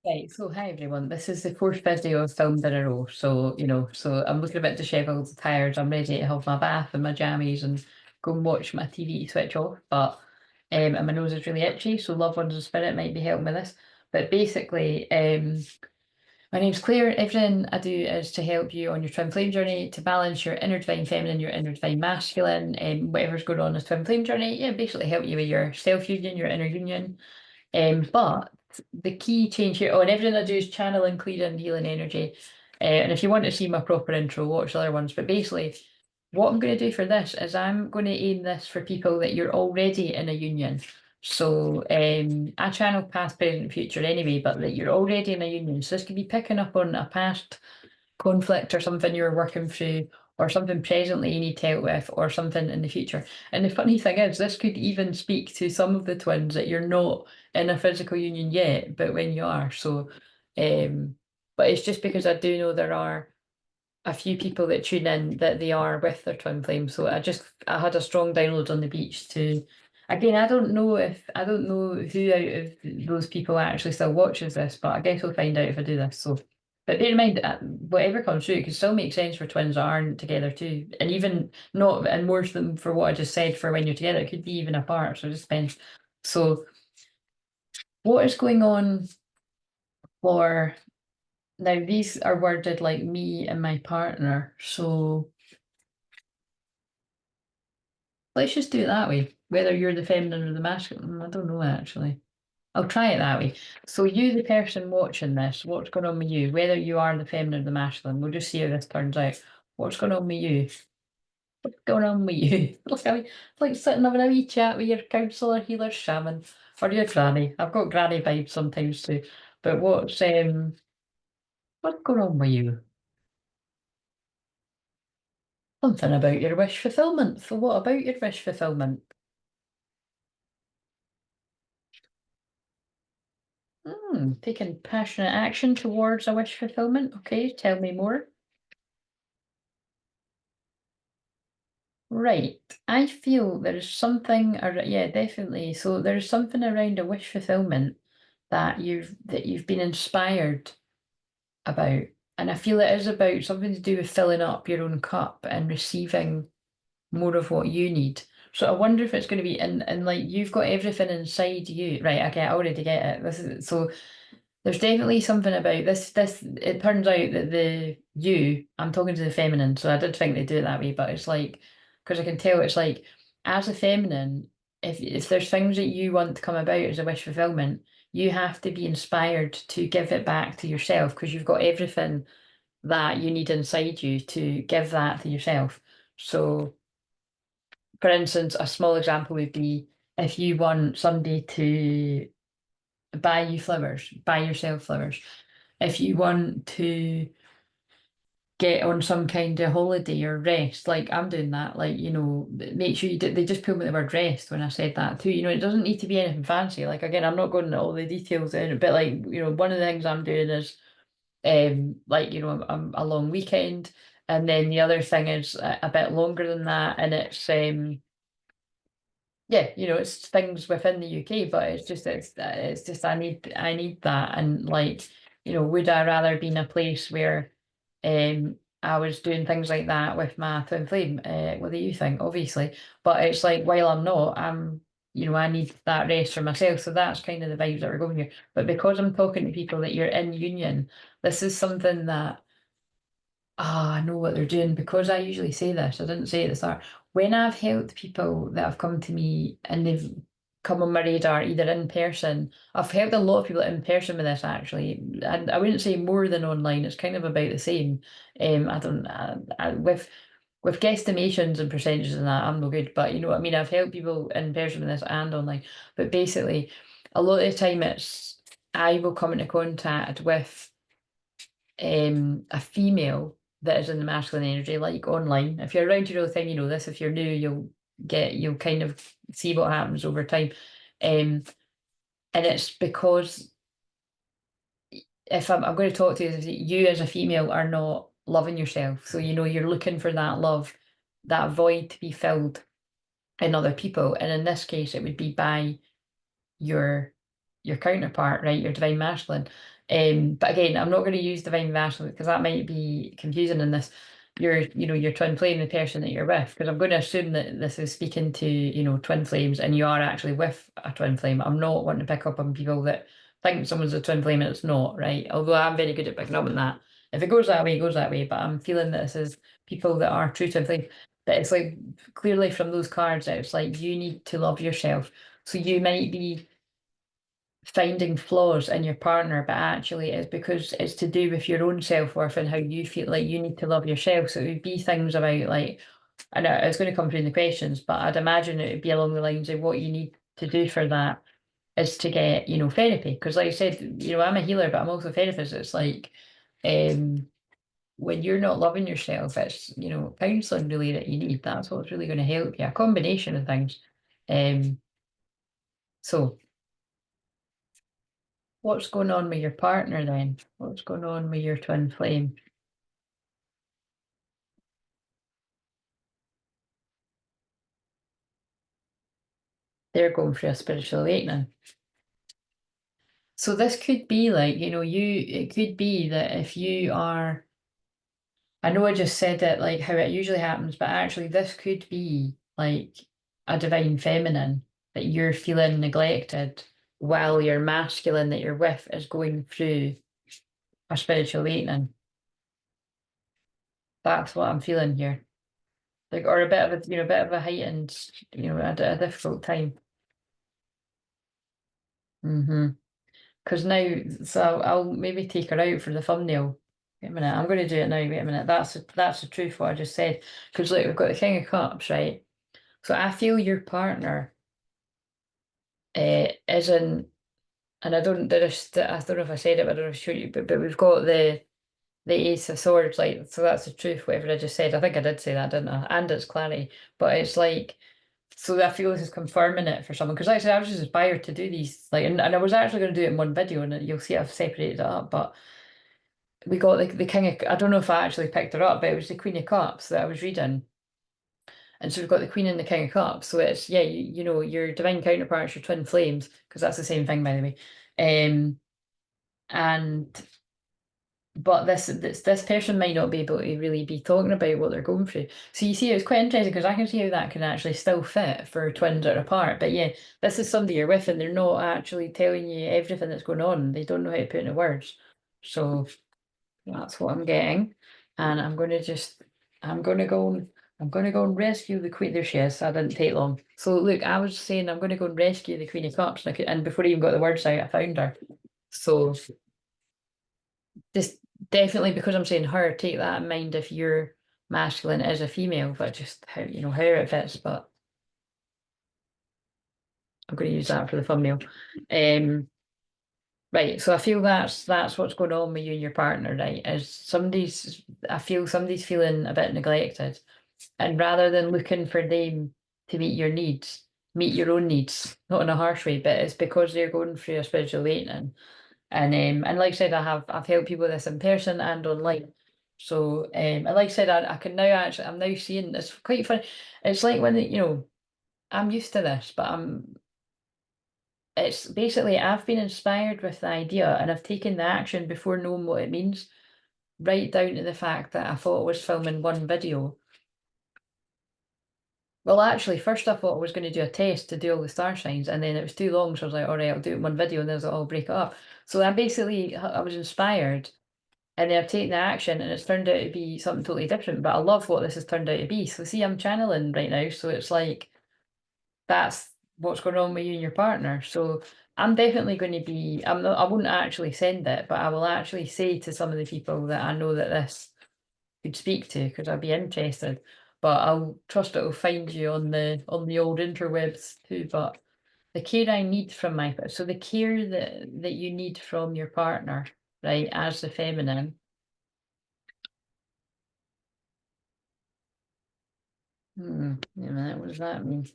Right, so hi everyone. This is the fourth video I've filmed in a row. So I'm looking a bit dishevelled, tired. I'm ready to have my bath and my jammies and go and watch my TV switch off. But and my nose is really itchy, so loved ones and spirit might be helping with this. But basically, my name's Claire. Everything I do is to help you on your twin flame journey, to balance your inner divine feminine, your inner divine masculine, and whatever's going on in this twin flame journey. Yeah, basically help you with your self union, your inner union. But the key change here, and everything I do is channeling, clearing, healing energy. And if you want to see my proper intro, watch the other ones. But basically, what I'm going to do for this is I'm going to aim this for people that you're already in a union. So I channel past, present, future anyway, but that you're already in a union. So this could be picking up on a past conflict or something you're working through, or something presently you need help with, or something in the future. And the funny thing is, this could even speak to some of the twins that you're not in a physical union yet, but when you are. But it's just because I do know there are a few people that tune in that they are with their twin flame. So I had a strong download on the beach to. Again, I don't know who out of those people actually still watches this, but I guess we'll find out if I do this. So, but bear in mind, whatever comes through, it can still make sense for twins that aren't together too, and even not, and more than for what I just said for when you're together, it could be even apart. So it just depends. So, what is going on for now? These are worded like me and my partner, so. Let's just do it that way. Whether you're the feminine or the masculine, I don't know actually. I'll try it that way. So you, the person watching this, what's going on with you? Whether you are the feminine or the masculine, we'll just see how this turns out. What's going on with you? What's going on with you? It's like sitting having a wee chat with your counsellor, healer, shaman, or your granny. I've got granny vibes sometimes too. But what's going on with you? Something about your wish fulfillment. So what about your wish fulfillment? Taking passionate action towards a wish fulfillment. Okay, tell me more. Right. I feel there's something, yeah, definitely. So there's something around a wish fulfillment that you've been inspired about. And I feel it is about something to do with filling up your own cup and receiving more of what you need. So I wonder if it's going to be and like you've got everything inside you. Right, okay, I already get it. This is so there's definitely something about this it turns out that I'm talking to the feminine, so I did think they do it that way, but it's like because I can tell it's like as a feminine, if there's things that you want to come about as a wish fulfillment, you have to be inspired to give it back to yourself because you've got everything that you need inside you to give that to yourself. So for instance, a small example would be if you want somebody to buy you flowers, buy yourself flowers. If you want to get on some kind of holiday or rest, like I'm doing that, like, make sure you do, they just pulled me the word rest when I said that too. It doesn't need to be anything fancy. Like, again, I'm not going into all the details in it, but like, one of the things I'm doing is, like, I'm a long weekend. And then the other thing is a bit longer than that. And it's, yeah, it's things within the UK, but it's just I need that, and like, would I rather be in a place where I was doing things like that with my twin flame? What do you think? Obviously, but it's like while I'm not, I need that rest for myself. So that's kind of the vibes that we're going here. But because I'm talking to people that you're in union, this is something that I know what they're doing because I usually say this. I didn't say it at the start. When I've helped people that have come to me and they've come on my radar, either in person, I've helped a lot of people in person with this actually. And I wouldn't say more than online. It's kind of about the same. I don't with guesstimations and percentages and that, I'm no good. But you know what I mean. I've helped people in person with this and online. But basically, a lot of the time I will come into contact with a female that is in the masculine energy, like online. If you're around here all the time, you know this. If you're new, you'll kind of see what happens over time. Um, and it's because if I'm going to talk to you, if you as a female are not loving yourself. So you're looking for that love, that void to be filled in other people. And in this case, it would be by your your counterpart, right? Your divine masculine. But again, I'm not going to use divine masculine because that might be confusing in this. Your twin flame, the person that you're with, because I'm going to assume that this is speaking to, twin flames and you are actually with a twin flame. I'm not wanting to pick up on people that think someone's a twin flame and it's not, right? Although I'm very good at picking up on that. If it goes that way, it goes that way. But I'm feeling that this is people that are true twin flame. That it's like clearly from those cards that it's like you need to love yourself. So you might be finding flaws in your partner, but actually it's because it's to do with your own self-worth and how you feel like you need to love yourself. So it would be things about like, I know it's going to come through in the questions, but I'd imagine it would be along the lines of what you need to do for that is to get, therapy. Because like I said, I'm a healer, but I'm also a therapist. It's like when you're not loving yourself, it's, counselling really that you need. That's what's really going to help you. A combination of things. So what's going on with your partner then? What's going on with your twin flame? They're going through a spiritual awakening. So this could be like, it could be that if you are, I know I just said it like how it usually happens, but actually this could be like a divine feminine that you're feeling neglected while your masculine that you're with is going through a spiritual awakening. That's what I'm feeling here. Like, or a bit of a bit of a heightened, a difficult time. Because now, so I'll maybe take her out for the thumbnail. Wait a minute, I'm going to do it now. Wait a minute, that's the truth what I just said. Because look, we've got the King of Cups, right? So I feel your partner isn't, and I don't know if I said it, but I don't know if I showed you, but we've got the Ace of Swords, like, so that's the truth, whatever I just said. I think I did say that, didn't I? And it's clarity, but it's like, so I feel this is confirming it for someone because, like I said, I was just inspired to do these, like, and I was actually going to do it in one video, and you'll see I've separated it up. But we got the King of, I don't know if I actually picked her up, but it was the Queen of Cups that I was reading, and so we've got the Queen and the King of Cups. So it's yeah, your divine counterparts, your twin flames, because that's the same thing, by the way. And but this person might not be able to really be talking about what they're going through. So you see, it's quite interesting because I can see how that can actually still fit for twins that are apart. But yeah, this is somebody you're with, and they're not actually telling you everything that's going on. They don't know how to put into words. So that's what I'm getting, and I'm going to go. I'm going to go and rescue the Queen. There she is. That didn't take long. So look, I was saying I'm going to go and rescue the Queen of Cups, and before I even got the words out, I found her. So just definitely because I'm saying her, take that in mind if your masculine is a female, but just how it fits. But I'm going to use that for the thumbnail. Right, so I feel that's what's going on with you and your partner, right? I feel somebody's feeling a bit neglected, and rather than looking for them to meet your needs, meet your own needs, not in a harsh way, but it's because they're going through a spiritual awakening. And like I said, I've helped people with this in person and online. So and like I said, I can now actually I'm now seeing it's quite fun. It's like when I'm used to this, but it's basically I've been inspired with the idea and I've taken the action before knowing what it means, right down to the fact that I thought I was filming one video. Well, actually, first I thought I was going to do a test to do all the star signs, and then it was too long, so I was like, all right, I'll do it in one video, and then I was like, I'll break it up. So I was inspired. And then I've taken the action and it's turned out to be something totally different. But I love what this has turned out to be. So see, I'm channeling right now. So it's like that's what's going on with you and your partner. So I'm definitely going to be, I wouldn't actually send it, but I will actually say to some of the people that I know that this could speak to, because I'd be interested. But I'll trust it'll find you on the old interwebs too. But the care I need from so the care that you need from your partner, right, as the feminine. Wait a minute, what does that mean?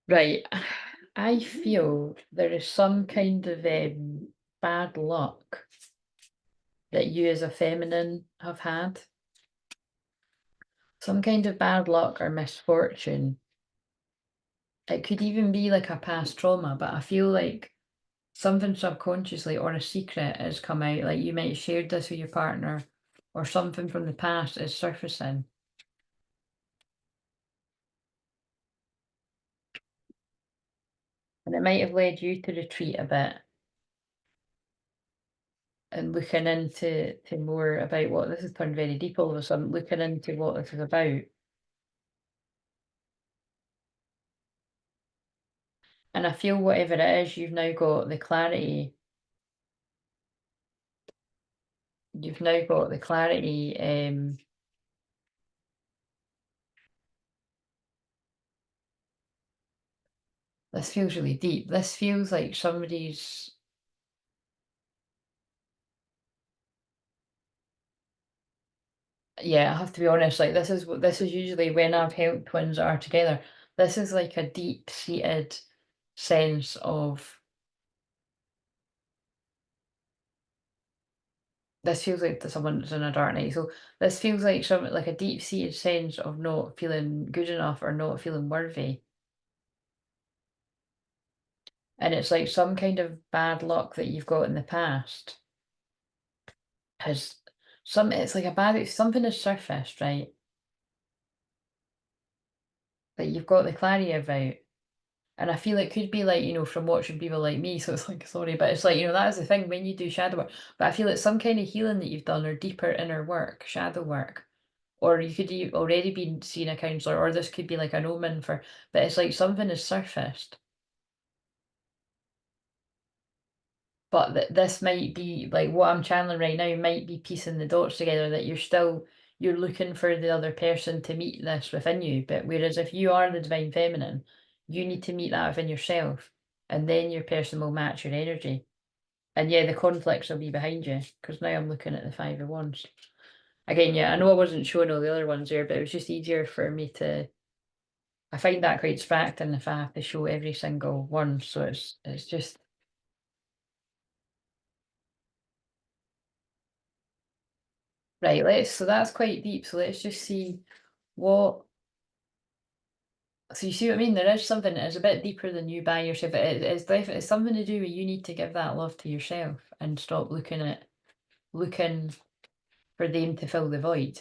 Right. I feel there is some kind of bad luck that you as a feminine have had. Some kind of bad luck or misfortune. It could even be like a past trauma, but I feel like something subconsciously or a secret has come out, like you might have shared this with your partner, or something from the past is surfacing. And it might have led you to retreat a bit and looking into more about what this has turned very deep all of a sudden, looking into what this is about. And I feel whatever it is, you've now got the clarity. You've now got the clarity. This feels really deep. This feels like somebody's. Yeah, I have to be honest. Like this is usually when I've helped twins that are together. This is like a deep-seated sense of. This feels like someone's in a dark night. So this feels like like a deep-seated sense of not feeling good enough or not feeling worthy. And it's like some kind of bad luck that you've got in the past has it's like a bad something has surfaced, right? That you've got the clarity about. And I feel it could be like, from watching people like me. So it's like, sorry, but it's like, that is the thing when you do shadow work. But I feel it's some kind of healing that you've done or deeper inner work, shadow work. Or you could already been seeing a counselor, or this could be like an omen for, but it's like something has surfaced. But this might be like what I'm channeling right now might be piecing the dots together that you're looking for the other person to meet this within you. But whereas if you are the divine feminine, you need to meet that within yourself, and then your person will match your energy. And yeah, the conflicts will be behind you because now I'm looking at the Five of Wands. Again, yeah, I know I wasn't showing all the other ones there, but it was just easier for me to. I find that quite distracting if I have to show every single one. So it's just right. So that's quite deep. So let's just see what. So you see what I mean? There is something that is a bit deeper than you by yourself. It's definitely it's something to do with you need to give that love to yourself and stop looking for them to fill the void.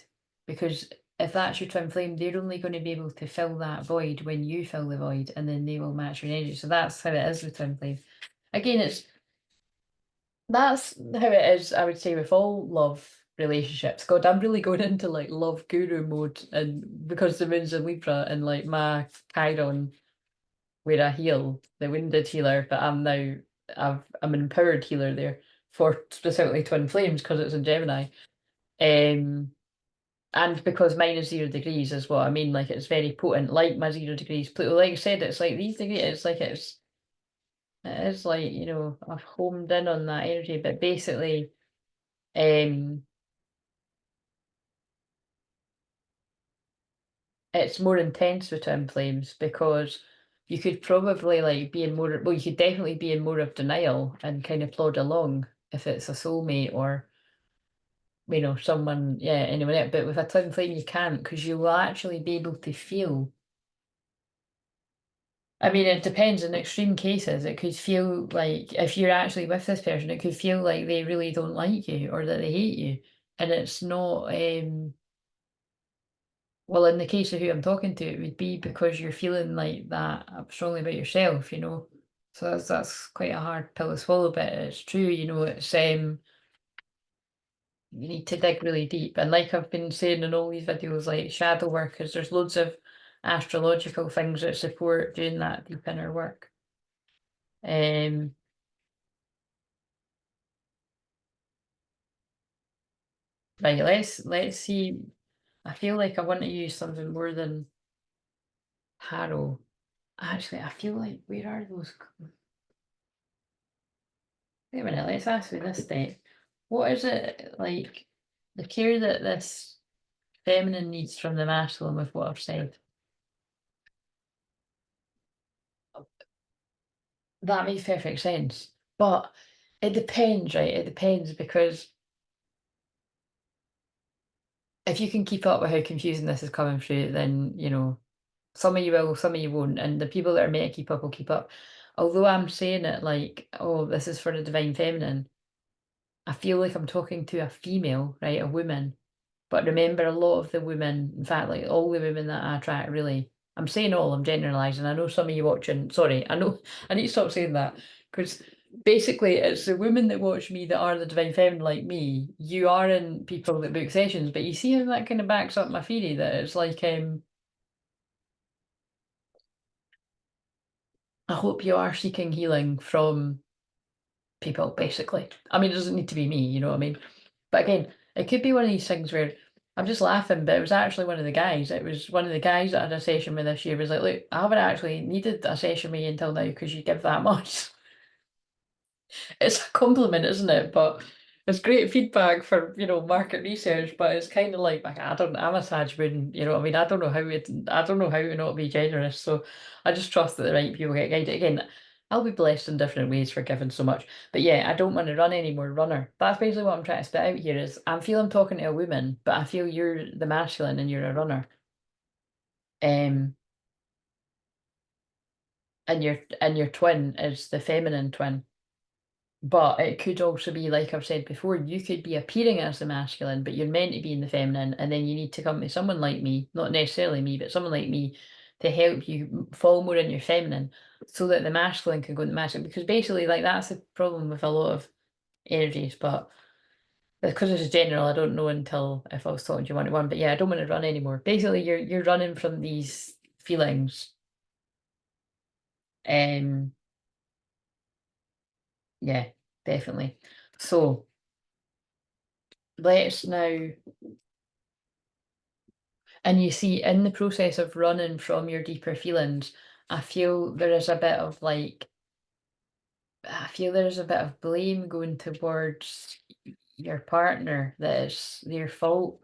Because if that's your twin flame, they're only going to be able to fill that void when you fill the void, and then they will match your energy. So that's how it is with twin flame. Again, that's how it is, I would say, with all love relationships. God, I'm really going into like love guru mode, and because the moon's in Libra and like my Chiron, where I heal, the wounded healer, but I'm an empowered healer there for specifically twin flames because it's in Gemini. Um, and because mine is 0 degrees is what I mean, like it's very potent, like my 0 degrees Pluto. Like I said, it's like these degrees, it is like, I've homed in on that energy, but basically, um, it's more intense with twin flames because you could probably like be in more, well, you could definitely be in more of denial and kind of plod along if it's a soulmate or, someone, yeah, anyone else. But with a twin flame, you can't because you will actually be able to feel. I mean, it depends. In extreme cases, it could feel like if you're actually with this person, it could feel like they really don't like you or that they hate you. And it's not, well, in the case of who I'm talking to, it would be because you're feeling like that strongly about yourself. So that's quite a hard pill to swallow, but it's true, you need to dig really deep. And like I've been saying in all these videos, like shadow work, is there's loads of astrological things that support doing that deep inner work. Um, right, let's see. I feel like I want to use something more than tarot. Actually, I feel like where are those? Wait a minute, let's ask me this day. What is it like the care that this feminine needs from the masculine with what I've said? That makes perfect sense. But it depends, right? It depends because if you can keep up with how confusing this is coming through, then you know some of you will, some of you won't, and the people that are meant to keep up will keep up. Although I'm saying it like, oh, this is for the divine feminine, I feel like I'm talking to a female, right, a woman. But remember, a lot of the women, in fact, like all the women that I attract, really, I'm saying all, I'm generalising. I know some of you watching, sorry, I know, I need to stop saying that because basically it's the women that watch me that are the divine feminine like me. You are in people that book sessions, but you see how that kind of backs up my theory that it's like, I hope you are seeking healing from people, basically. I mean, it doesn't need to be me, you know what I mean? But again, it could be one of these things where I'm just laughing, but it was actually one of the guys. It was one of the guys that had a session with this year was like, look, I haven't actually needed a session with you until now because you give that much. It's a compliment, isn't it? But it's great feedback for, market research, but it's kind of like I'm a Sag moon, you know what I mean? I don't know how to not be generous. So I just trust that the right people get guided. Again, I'll be blessed in different ways for giving so much. But yeah, I don't want to run any more runner. That's basically what I'm trying to spit out here is I feel I'm talking to a woman, but I feel you're the masculine and you're a runner. Um and your twin is the feminine twin. But it could also be, like I've said before, you could be appearing as the masculine, but you're meant to be in the feminine, and then you need to come to someone like me, not necessarily me, but someone like me to help you fall more in your feminine so that the masculine can go in the masculine. Because basically, like that's the problem with a lot of energies, but because this is general, I don't know until if I was talking to you one to one. But yeah, I don't want to run anymore. Basically, you're running from these feelings. Um, yeah, definitely. So let's now. And you see, in the process of running from your deeper feelings, I feel there is a bit of like, I feel there's a bit of blame going towards your partner that it's their fault.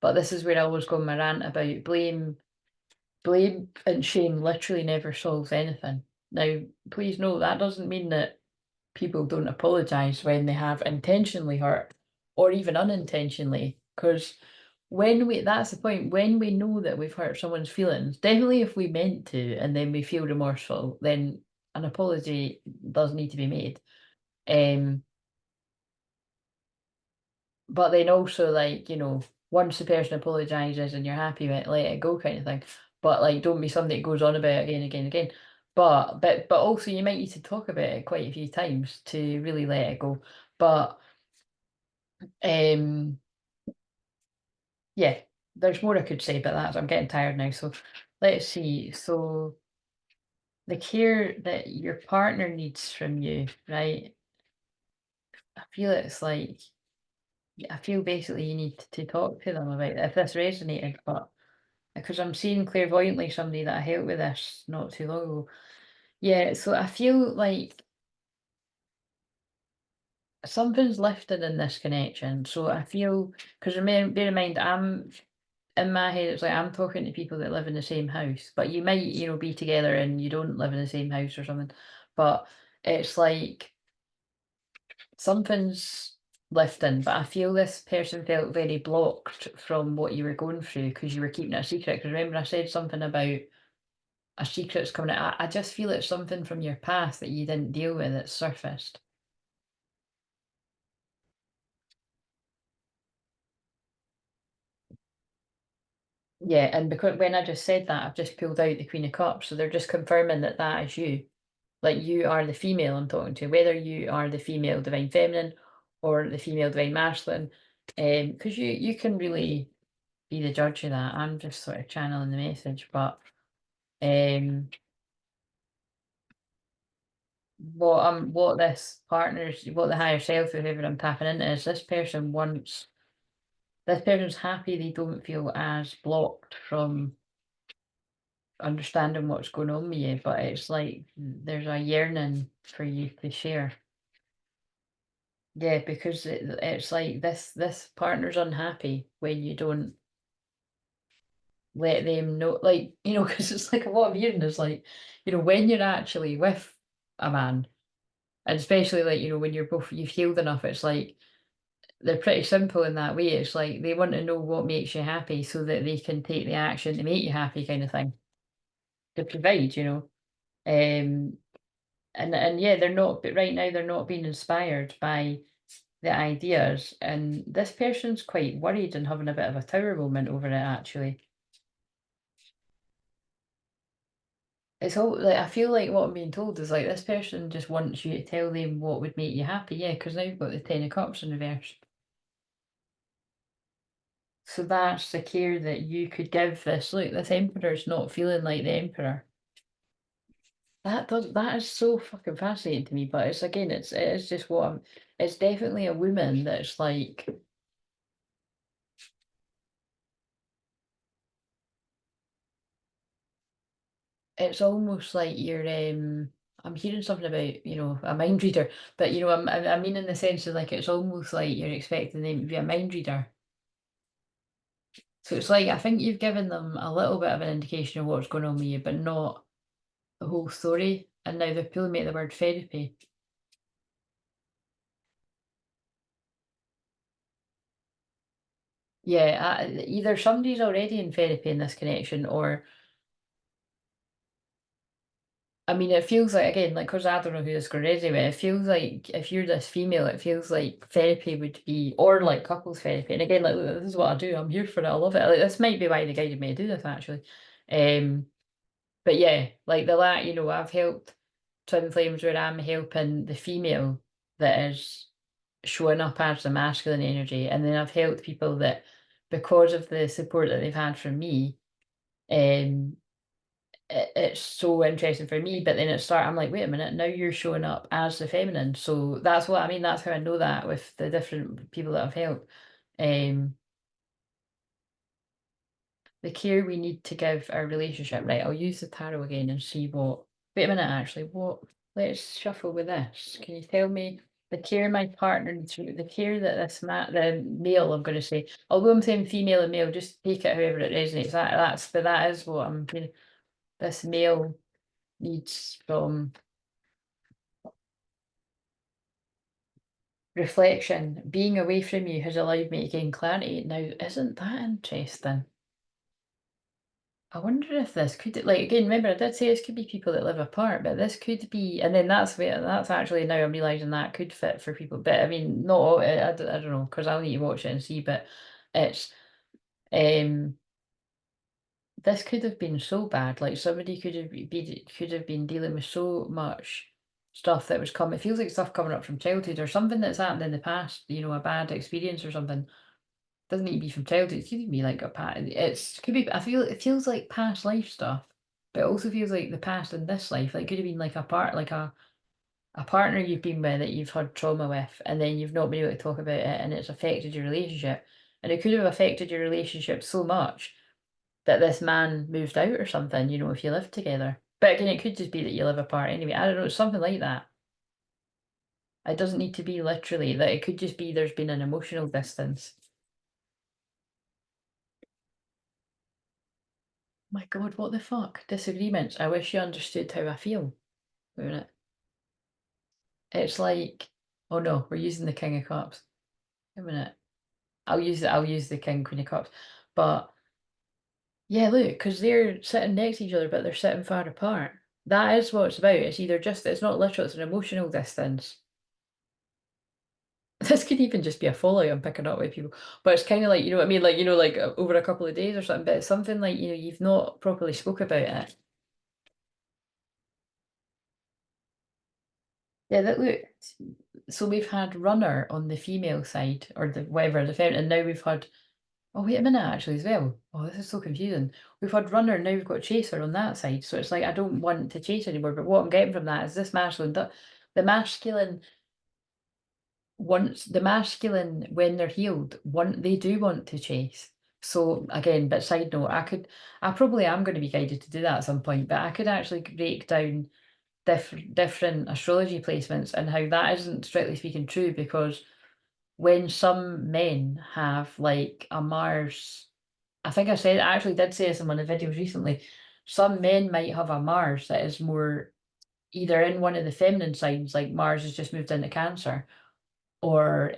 But this is where I always go on my rant about blame and shame literally never solves anything. Now, please know that doesn't mean that people don't apologize when they have intentionally hurt or even unintentionally, because that's the point, when we know that we've hurt someone's feelings, definitely if we meant to and then we feel remorseful, then an apology does need to be made. Um, but then also like, once the person apologizes and you're happy with it, let it go kind of thing. But like don't be somebody that goes on about it again, again, again. But also you might need to talk about it quite a few times to really let it go. But um yeah, there's more I could say about that. I'm getting tired now. So let's see. So the care that your partner needs from you, right? I feel it's like I feel basically you need to talk to them about it, if this resonated, but because I'm seeing clairvoyantly somebody that I helped with this not too long ago. Yeah, so I feel like something's lifted in this connection. So I feel because bear in mind, I'm in my head, it's like I'm talking to people that live in the same house, but you might, be together and you don't live in the same house or something. But it's like something's lifting, but I feel this person felt very blocked from what you were going through because you were keeping it a secret. Because remember, I said something about a secret's coming out. I just feel it's something from your past that you didn't deal with that surfaced. Yeah, and because when I just said that, I've just pulled out the Queen of Cups, so they're just confirming that that is you. Like you are the female I'm talking to, whether you are the female divine feminine or the female divine masculine, because you can really be the judge of that. I'm just sort of channeling the message, but um, what this partner's, what the higher self, whoever I'm tapping into, is this person's happy they don't feel as blocked from understanding what's going on with you, but it's like there's a yearning for you to share. Yeah, because it's like this partner's unhappy when you don't let them know, like, because it's like what I'm hearing is like, when you're actually with a man, and especially like, when you've healed enough, it's like they're pretty simple in that way. It's like they want to know what makes you happy so that they can take the action to make you happy, kind of thing, to provide, you know. Um, and yeah, they're not, but right now they're not being inspired by the ideas. And this person's quite worried and having a bit of a tower moment over it, actually. It's all like I feel like what I'm being told is like this person just wants you to tell them what would make you happy. Yeah, because now you've got the Ten of Cups in reverse. So that's the care that you could give this. Look, this emperor's not feeling like the emperor. That is so fucking fascinating to me. But it's again, it is just what I'm. It's definitely a woman that's like. It's almost like you're. I'm hearing something about a mind reader, but I mean in the sense of like it's almost like you're expecting them to be a mind reader. So it's like I think you've given them a little bit of an indication of what's going on with you, but not the whole story. And now they're pulling me at the word therapy. Yeah, either somebody's already in therapy in this connection, or I mean, it feels like again, like because I don't know who this girl is anyway. It feels like if you're this female, it feels like therapy would be, or like couples therapy. And again, like look, this is what I do. I'm here for it. I love it. Like this might be why they guided me to do this actually. Um, but yeah, like I've helped Twin Flames where I'm helping the female that is showing up as the masculine energy, and then I've helped people that because of the support that they've had from me, um, it's so interesting for me. But then I'm like, wait a minute, now you're showing up as the feminine. So that's what I mean. That's how I know that with the different people that I've helped. Um, the care we need to give our relationship. Right, I'll use the tarot again and see what. Wait a minute, actually, what? Let's shuffle with this. Can you tell me the care my partner needs? The care that the male, I'm going to say, although I'm saying female and male, just take it however it resonates. But that is what I'm. This male needs from reflection. Being away from you has allowed me to gain clarity. Now, isn't that interesting? I wonder if this could, like, again, remember I did say this could be people that live apart, but this could be, and then that's actually now I'm realizing that could fit for people. But I mean, not all, I don't know, because I'll need to watch it and see. But it's, um, this could have been so bad. Like somebody could have been dealing with so much stuff that was coming. It feels like stuff coming up from childhood or something that's happened in the past. A bad experience or something. Doesn't need to be from childhood. It could be like a past. Could be. I feel it feels like past life stuff, but it also feels like the past in this life. Like it could have been like a partner you've been with that you've had trauma with, and then you've not been able to talk about it, and it's affected your relationship. And it could have affected your relationship so much that this man moved out or something. If you live together. But again, it could just be that you live apart anyway. I don't know. Something like that. It doesn't need to be literally. That it could just be there's been an emotional distance. My God, what the fuck? Disagreements. I wish you understood how I feel. Wait a minute. It's like, oh no, we're using the King of Cups. Wait a minute. I'll use the King, Queen of Cups. But yeah, look, because they're sitting next to each other, but they're sitting far apart. That is what it's about. It's not literal, it's an emotional distance. This could even just be a follow I'm picking up with people. But it's kind of like, you know what I mean? Like, like over a couple of days or something, but it's something like, you've not properly spoke about it. Yeah, that look. So we've had runner on the female side, or the whatever, the feminine, and now we've had. Oh wait a minute, actually, as well. Oh, this is so confusing. We've had runner, now we've got chaser on that side. So it's like I don't want to chase anymore. But what I'm getting from that is this masculine, the masculine when they're healed, they do want to chase. So again, but side note, I probably am going to be guided to do that at some point. But I could actually break down different astrology placements and how that isn't strictly speaking true, because when some men have like a Mars, I actually did say this in one of the videos recently, some men might have a Mars that is more either in one of the feminine signs, like Mars has just moved into Cancer, or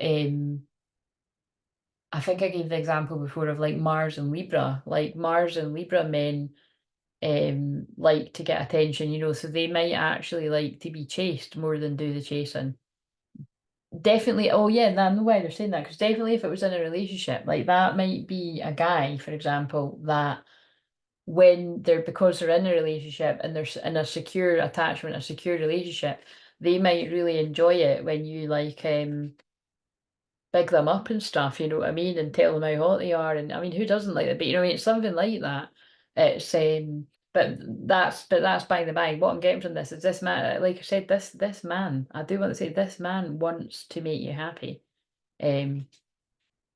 I think I gave the example before of like Mars and Libra. Like Mars and Libra men like to get attention, so they might actually like to be chased more than do the chasing. Definitely. Oh yeah, I know why they're saying that, because definitely if it was in a relationship, like that might be a guy, for example, that when they're because they're in a relationship and they're in a secure attachment, a secure relationship, they might really enjoy it when you like big them up and stuff, you know what I mean, and tell them how hot they are. And I mean, who doesn't like that? But I mean, it's something like that. It's but that's by the by. What I'm getting from this is this man, like I said, this man, I do want to say this man wants to make you happy. Um,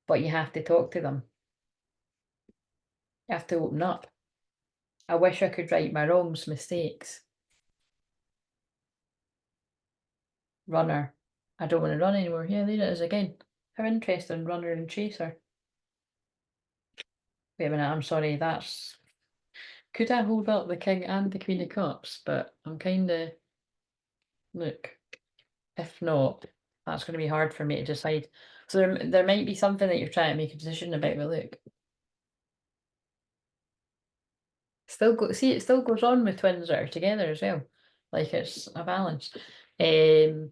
but you have to talk to them. You have to open up. I wish I could right my wrongs, mistakes. Runner. I don't want to run anymore. Yeah, there it is again. How interesting, runner and chaser. Wait a minute, I'm sorry, that's could I hold up the king and the queen of cups? But I'm kinda look, if not, that's gonna be hard for me to decide. So there might be something that you're trying to make a decision about, but look. It still goes on with twins that are together as well. Like it's a balance. The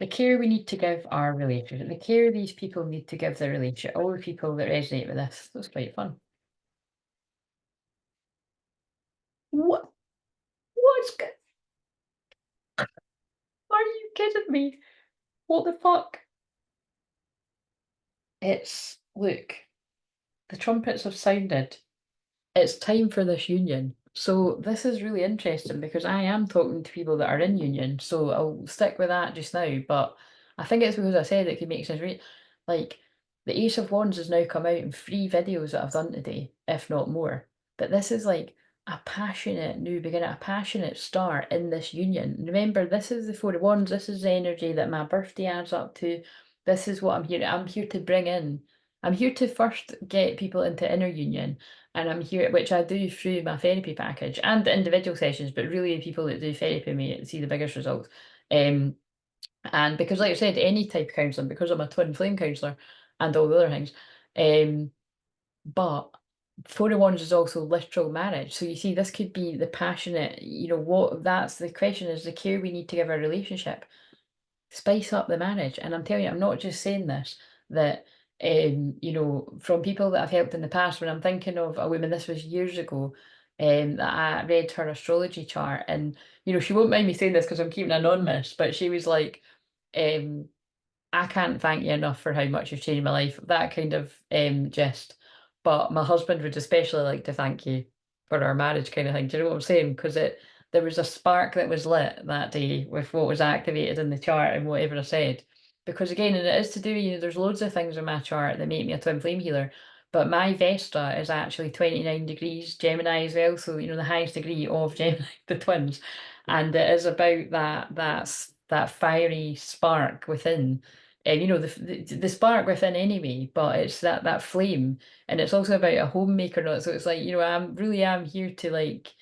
care we need to give our relationship, the care these people need to give their relationship, all the people that resonate with this. That's quite fun. What? What's go- Are you kidding me? What the fuck? Look, the trumpets have sounded. It's time for this union. So this is really interesting because I am talking to people that are in union. So I'll stick with that just now. But I think it's because I said it could make sense. Like the Ace of Wands has now come out in 3 videos that I've done today, if not more. But this is like a passionate new beginning, a passionate start in this union. Remember, this is the Four of Wands. This is the energy that my birthday adds up to. This is what I'm here. I'm here to bring in. I'm here to first get people into inner union, and I'm here, which I do through my therapy package and the individual sessions, but really the people that do therapy may see the biggest results. Um, and because, like I said, any type of counselling, because I'm a twin flame counsellor and all the other things, but Four of Wands is also literal marriage. So you see, this could be the passionate, what that's the question is the care we need to give our relationship, spice up the marriage. And I'm telling you, I'm not just saying this, that from people that I've helped in the past, when I'm thinking of a woman, this was years ago, that I read her astrology chart, and she won't mind me saying this because I'm keeping anonymous, but she was like, um, I can't thank you enough for how much you've changed my life. That kind of gist. But my husband would especially like to thank you for our marriage kind of thing. Do you know what I'm saying? Because there was a spark that was lit that day with what was activated in the chart and whatever I said. Because again, and it is to do, there's loads of things in my chart that make me a twin flame healer. But my Vesta is actually 29 degrees Gemini as well. So, the highest degree of Gemini, the twins. And it is about that fiery spark within, and the spark within anyway, but it's that flame, and it's also about a homemaker. Not so it's like I'm here to like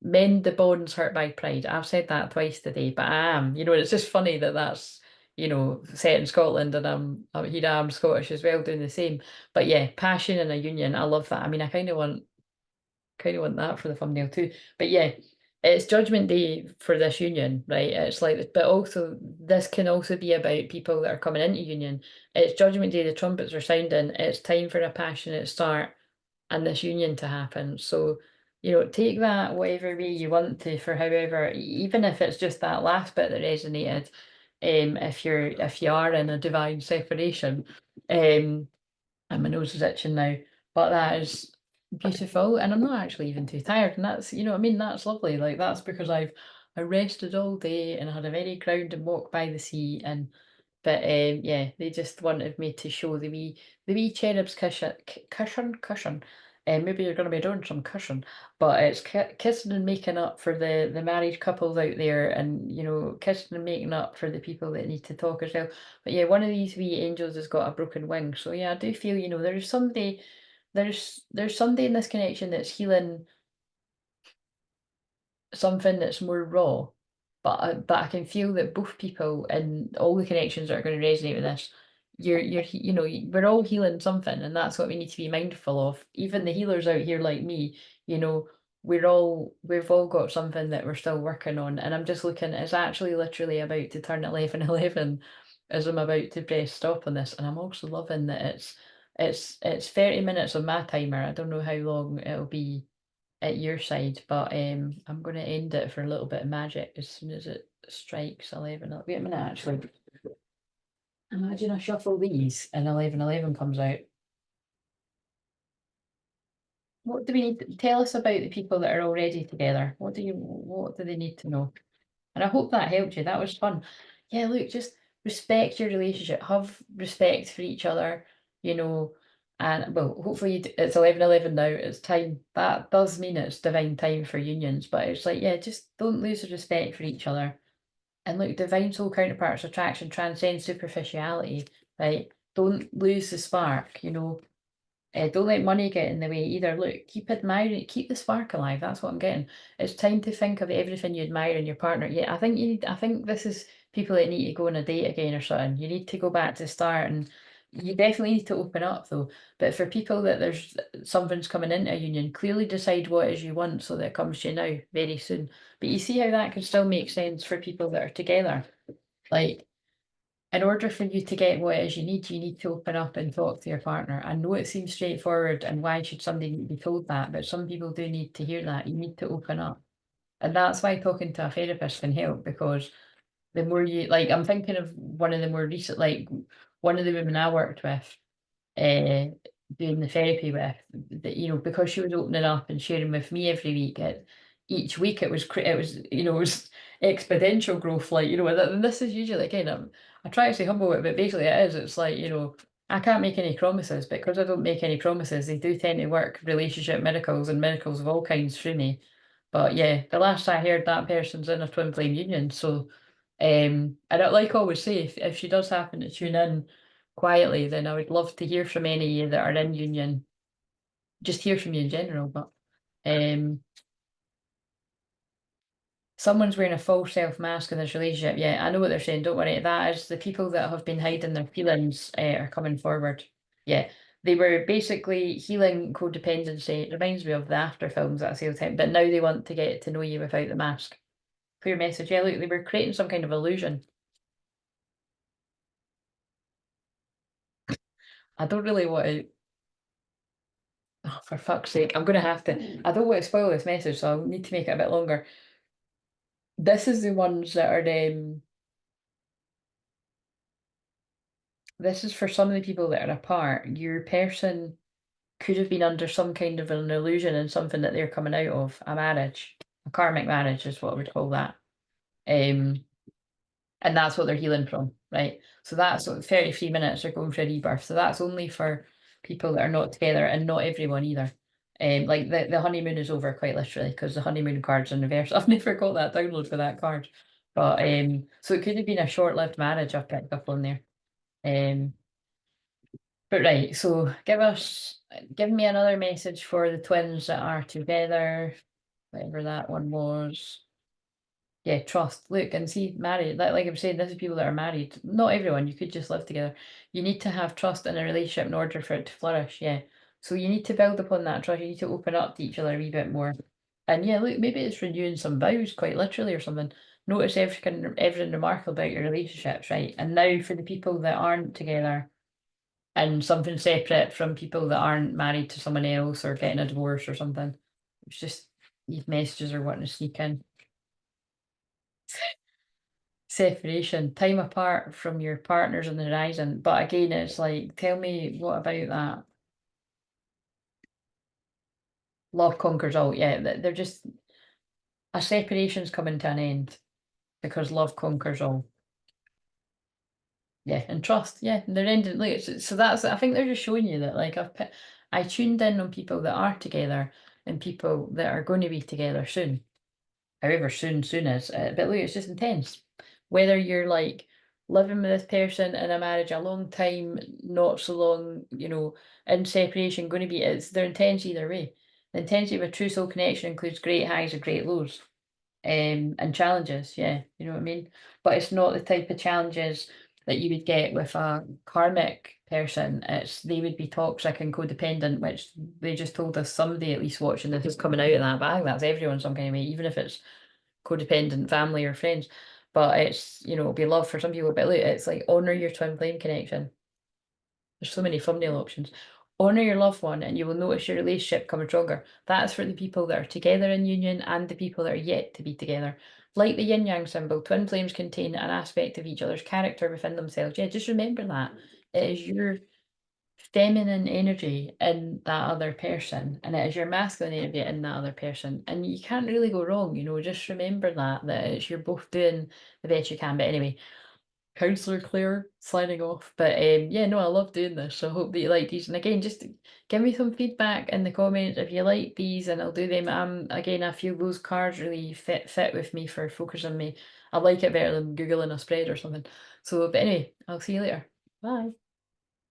mend the bonds hurt by pride. I've said that twice today, but I am, and it's just funny that that's set in Scotland, and I'm Scottish as well, doing the same. But yeah, passion and a union. I love that. I mean, I kind of want that for the thumbnail too. But yeah, it's Judgment Day for this union, right? It's like, but also this can also be about people that are coming into union. It's Judgment Day, the trumpets are sounding. It's time for a passionate start and this union to happen. So, take that whatever way you want to, for however, even if it's just that last bit that resonated. If you are in a divine separation, um, and my nose is itching now, but that is beautiful, and I'm not actually even too tired, and that's, what I mean, that's lovely. Like, that's because I rested all day and I had a very grounded walk by the sea. And but yeah, they just wanted me to show the wee cherub's cushion. Maybe you're going to be doing some cushion, but it's kissing and making up for the married couples out there, and kissing and making up for the people that need to talk as well. But yeah, one of these wee angels has got a broken wing, so yeah, I do feel there's somebody in this connection that's healing something that's more raw. But I can feel that both people and all the connections that are going to resonate with this, you know, we're all healing something, and that's what we need to be mindful of. Even the healers out here like me, you know, we've all got something that we're still working on. And I'm just looking, it's actually literally about to turn 11:11 as I'm about to press stop on this. And I'm also loving that it's 30 minutes on my timer. I don't know how long it'll be at your side, but I'm gonna end it for a little bit of magic as soon as it strikes 11. Wait a minute, actually. Imagine I shuffle these and 11:11 comes out. What do we need to tell us about the people that are already together? What do they need to know? And I hope that helped you. That was fun. Yeah, look, just respect your relationship, have respect for each other, you know. And well, hopefully it's 11:11 now. It's time. That does mean it's divine time for unions, but it's like, yeah, just don't lose the respect for each other. And look, divine soul counterparts attraction transcends superficiality, right? Don't lose the spark, you know. Don't let money get in the way either. Look, keep admiring, keep the spark alive. That's what I'm getting. It's time to think of everything you admire in your partner. Yeah, I think you need. I think this is people that need to go on a date again or something. You need to go back to the start, and you definitely need to open up though. But for people that there's something's coming into a union, clearly decide what it is you want so that it comes to you now very soon. But you see how that can still make sense for people that are together, like in order for you to get what it is you need to open up and talk to your partner. I know it seems straightforward, and why should somebody need to be told that? But some people do need to hear that. You need to open up. And that's why talking to a therapist can help, because the more you like, I'm thinking of one of the more recent, like one of the women I worked with, uh, doing the therapy with, that, you know, because she was opening up and sharing with me every week, each week it was, it was, you know, it was exponential growth, like, you know, and this is usually, again, I try to say humble it, but basically it is, it's like, you know, I can't make any promises, but because I don't make any promises, they do tend to work relationship miracles and miracles of all kinds through me. But yeah, the last I heard, that person's in a twin flame union, so and like I always say, if she does happen to tune in quietly, then I would love to hear from any of you that are in union, just hear from you in general. But um, someone's wearing a false self mask in this relationship. Yeah, I know what they're saying. Don't worry. That is the people that have been hiding their feelings are coming forward. Yeah, they were basically healing codependency. It reminds me of the after films that I say all the time. But now they want to get to know you without the mask. Clear message. Yeah, look, they were creating some kind of illusion. I don't really want to. Oh, for fuck's sake, I'm gonna have to. I don't want to spoil this message, so I'll need to make it a bit longer. This is the ones that are this is for some of the people that are apart. Your person could have been under some kind of an illusion and something that they're coming out of, a marriage. A karmic marriage is what I would call that. Um and that's what they're healing from, right? So that's what 33 minutes are going for a rebirth. So that's only for people that are not together, and not everyone either. Like the honeymoon is over quite literally, because the honeymoon card's in reverse. I've never got that download for that card. But so it could have been a short-lived marriage I've picked up on there. Um but right, so give me another message for the twins that are together, whatever that one was. Yeah, trust. Look and see, married. Like I'm saying, this is people that are married. Not everyone. You could just live together. You need to have trust in a relationship in order for it to flourish. Yeah. So you need to build upon that trust. You need to open up to each other a wee bit more. And yeah, look, maybe it's renewing some vows, quite literally, or something. Notice everything remarkable about your relationships, right? And now for the people that aren't together, and something separate from people that aren't married to someone else or getting a divorce or something. It's just these messages are wanting to sneak in. Separation, time apart from your partners on the horizon. But again, it's like, tell me what about that? Love conquers all. Yeah, they're just a separation's coming to an end because love conquers all. Yeah, and trust. Yeah, and they're ending. Like, so that's. I think they're just showing you that. Like I tuned in on people that are together and people that are going to be together soon. However soon is, but look, it's just intense. Whether you're like living with this person in a marriage a long time, not so long, you know, in separation, going to be, it's they're intense either way. The intensity of a true soul connection includes great highs and great lows, and challenges. Yeah, you know what I mean. But it's not the type of challenges. that you would get with a karmic person. It's they would be toxic and codependent, which they just told us somebody at least watching this is coming out of that. But I think that's everyone some kind of way, even if it's codependent family or friends. But it's, it'll be love for some people. But look, it's like honor your twin flame connection. There's so many thumbnail options. Honor your loved one and you will notice your relationship coming stronger. That's for the people that are together in union and the people that are yet to be together. Like the yin yang symbol, twin flames contain an aspect of each other's character within themselves. Yeah, just remember that. It is your feminine energy in that other person, and it is your masculine energy in that other person. And you can't really go wrong, just remember that it's you're both doing the best you can. But anyway, Councillor Claire signing off. But yeah, no, I love doing this. So I hope that you like these. And again, just give me some feedback in the comments if you like these, and I'll do them. Again, I feel those cards really fit with me for focusing me. I like it better than Googling a spread or something. So, but anyway, I'll see you later. Bye.